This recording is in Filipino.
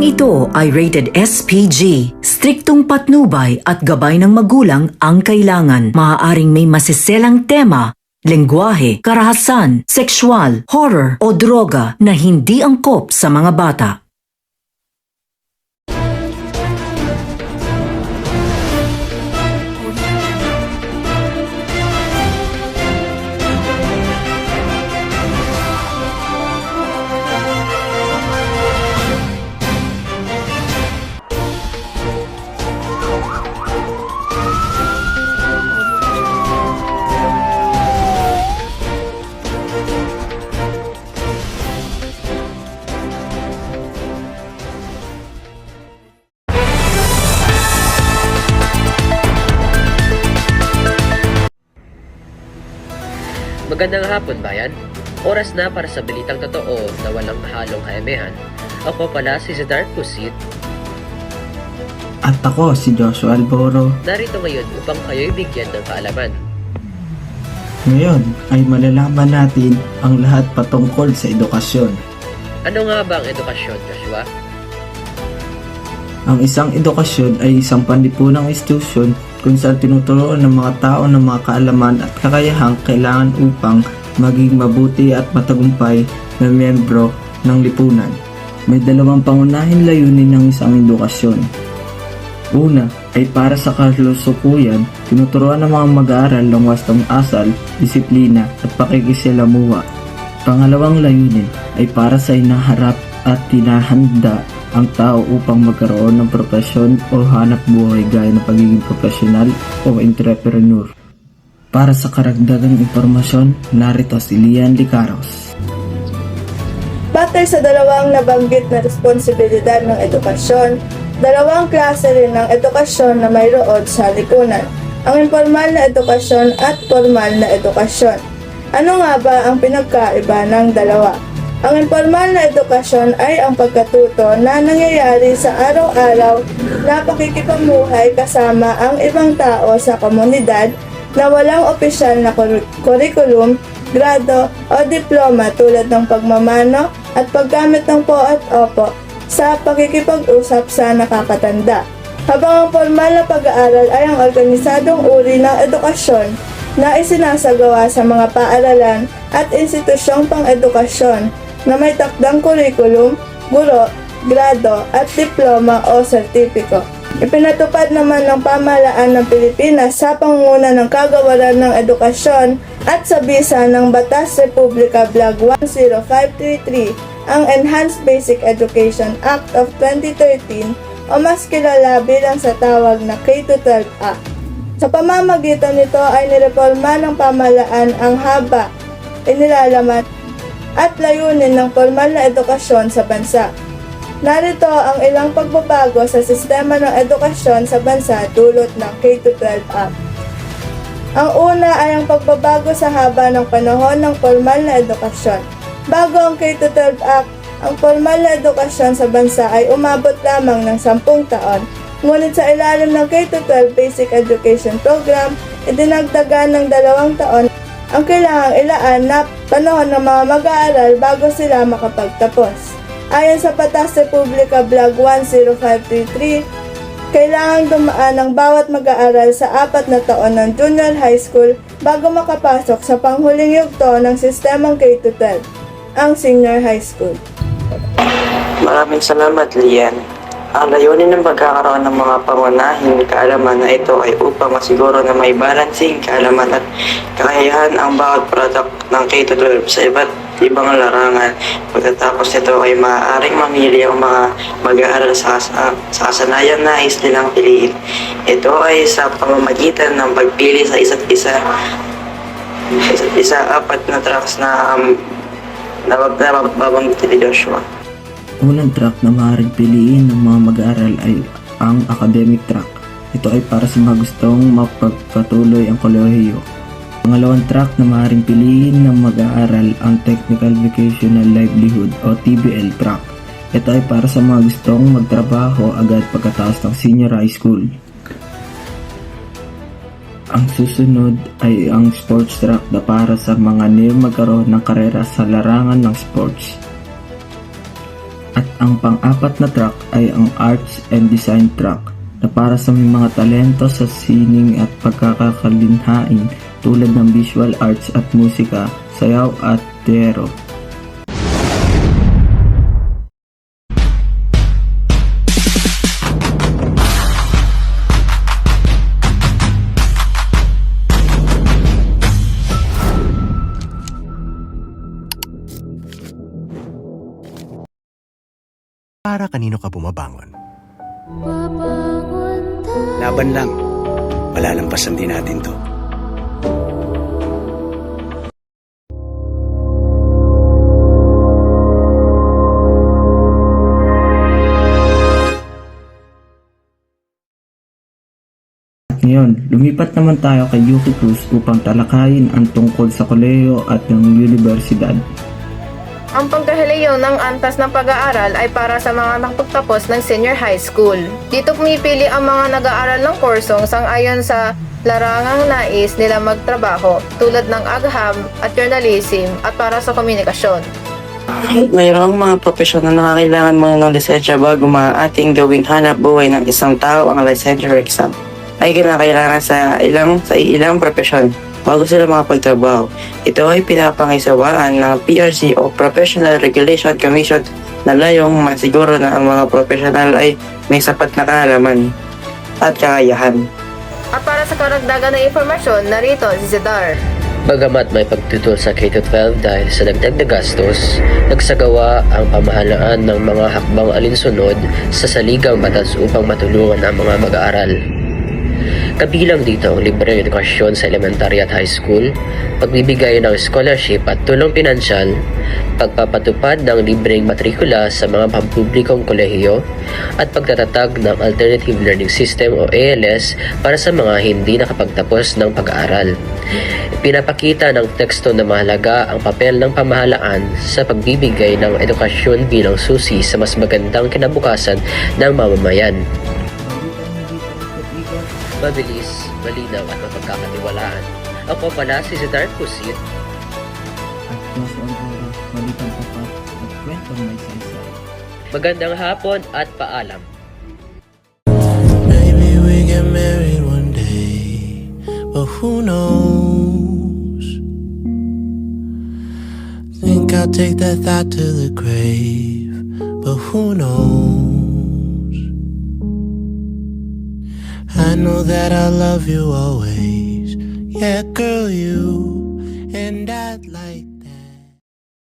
Programang ito ay rated SPG. Striktong patnubay at gabay ng magulang ang kailangan. Maaaring may masiselang tema, lengguwahe, karahasan, sexual, horror o droga na hindi angkop sa mga bata. Magandang hapon, bayan. Oras na para sa balitang totoo na walang halong kaemehan. Ako pala si Zedar Pusit. At ako si Joshua Alboro. Narito ngayon upang kayo'y bigyan ng kaalaman. Ngayon ay malalaman natin ang lahat patungkol sa edukasyon. Ano nga ba ang edukasyon, Joshua? Ang isang edukasyon ay isang panlipunang institusyon kung saan tinuturuan ng mga tao ng mga kaalaman at kakayahang kailangan upang maging mabuti at matagumpay na miyembro ng lipunan. May dalawang pangunahing layunin ng isang edukasyon. Una ay para sa kalusukuyan, tinuturuan ng mga mag-aaral ng wastong asal, disiplina at pakikisalamuha. Pangalawang layunin ay para sa inaharap at tinahanda ang tao upang magkaroon ng propesyon o hanap buhay gaya ng pagiging profesional o entrepreneur. Para sa karagdagang impormasyon, narito si Lian Licaros. Batay sa dalawang nabanggit na responsibilidad ng edukasyon, dalawang klase rin ng edukasyon na mayroon sa lipunan, ang informal na edukasyon at formal na edukasyon. Ano nga ba ang pinagkaiba ng dalawa? Ang informal na edukasyon ay ang pagkatuto na nangyayari sa araw-araw na pakikipamuhay kasama ang ibang tao sa komunidad na walang opisyal na kurikulum, grado o diploma tulad ng pagmamano at paggamit ng po at opo sa pakikipag-usap sa nakakatanda. Habang ang formal na pag-aaral ay ang organisadong uri ng edukasyon na isinasagawa sa mga paaralan at institusyong pang-edukasyon na may takdang kurikulum, guro, grado at diploma o sertipiko. Ipinatupad naman ng pamahalaan ng Pilipinas sa pangunguna ng Kagawaran ng Edukasyon at sa bisa ng Batas Republika Blag 10533 ang Enhanced Basic Education Act of 2013 o mas kilala bilang sa tawag na K-12 Act. Sa pamamagitan nito ay nireforma ng pamahalaan ang haba, inilalaman at layunin ng formal na edukasyon sa bansa. Narito ang ilang pagbabago sa sistema ng edukasyon sa bansa dulot ng K-12 Act. Ang una ay ang pagbabago sa haba ng panahon ng formal na edukasyon. Bago ang K-12 Act, ang formal na edukasyon sa bansa ay umabot lamang ng 10 taon. Ngunit sa ilalim ng K-12 Basic Education Program, idinagdagan ng 2 taon ang kailangang ilaan na panahon ng mga mag-aaral bago sila makapagtapos. Ayon sa Batas Republika Blag 10533, kailangang dumaan ang bawat mag-aaral sa 4 na taon ng junior high school bago makapasok sa panghuling yugto ng sistemang K-12, ang senior high school. Maraming salamat, Lian. Ang layunin ng pagkakaroon ng mga pangunahing kaalaman na ito ay upang masiguro na may balancing kaalaman at kakayahan ang bawat product ng K-12 sa iba't ibang larangan. Pagkatapos nito ay maaaring mamili ang mga mag-aaral sa kasanayan na nais nilang piliin. Ito ay sa pamamagitan ng pagpili sa isa't isa 4 na tracks na nababanggit ni Joshua. Unang track na maaaring piliin ng mga mag-aaral ay ang academic track. Ito ay para sa mga gustong mapagpatuloy ang kolehiyo. Pangalawang track na maaaring piliin ng mag-aaral ang Technical Vocational Livelihood o TVL track. Ito ay para sa mga gustong magtrabaho agad pagkatapos ng senior high school. Ang susunod ay ang sports track na para sa mga niyong magkaroon ng karera sa larangan ng sports. At ang pang-apat na track ay ang Arts and Design track na para sa may mga talento sa sining at pagkakakalinhain tulad ng visual arts at musika, sayaw at teatro. Para kanino ka bumabangon? Laban lang. Malalampasan din natin to. At ngayon, lumipat naman tayo kay Yuki Cruz upang talakayin ang tungkol sa kolehiyo at ng universidad. Ang pagkahilayo ng antas ng pag-aaral ay para sa mga nakapagtapos ng senior high school. Dito pumipili ang mga nag-aaral ng kursong sang-ayon sa larangang nais nila magtrabaho tulad ng agham at journalism at para sa komunikasyon. Mayroong mga profesional na kailangan muna ng lisensya bago maating gawing hanap buhay ng isang tao ang licensure exam ay kinakailangan sa ilang profesyon bago sila makapagtrabaho. Ito ay pinapangisawaan ng PRC o Professional Regulation Commission na layong masiguro na ang mga profesional ay may sapat na kaalaman at kakayahan. At para sa karagdagan na informasyon, narito si Zedar. Bagamat may pagtutol sa K-12 dahil sa dagdag na gastos, nagsagawa ang pamahalaan ng mga hakbang alinsunod sa saligang batas upang matulungan ang mga mag-aaral. Kabilang dito ang libreng edukasyon sa elementary at high school, pagbibigay ng scholarship at tulong pinansyal, pagpapatupad ng libreng matrikula sa mga pampublikong kolehiyo, at pagtatatag ng Alternative Learning System o ALS para sa mga hindi nakapagtapos ng pag-aaral. Pinapakita ng teksto na mahalaga ang papel ng pamahalaan sa pagbibigay ng edukasyon bilang susi sa mas magandang kinabukasan ng mamamayan. Mabilis, malinaw at mapagkakatiwalaan. Ako pala si Zedar Pusit. At Los Oros, balikan tapat at kwentong may saysay. Magandang hapon at paalam. Maybe we get married one day, but who knows? Think I'll take that thought to the grave, but who knows? I know that I'll love you always. Yeah, girl, you and I'd like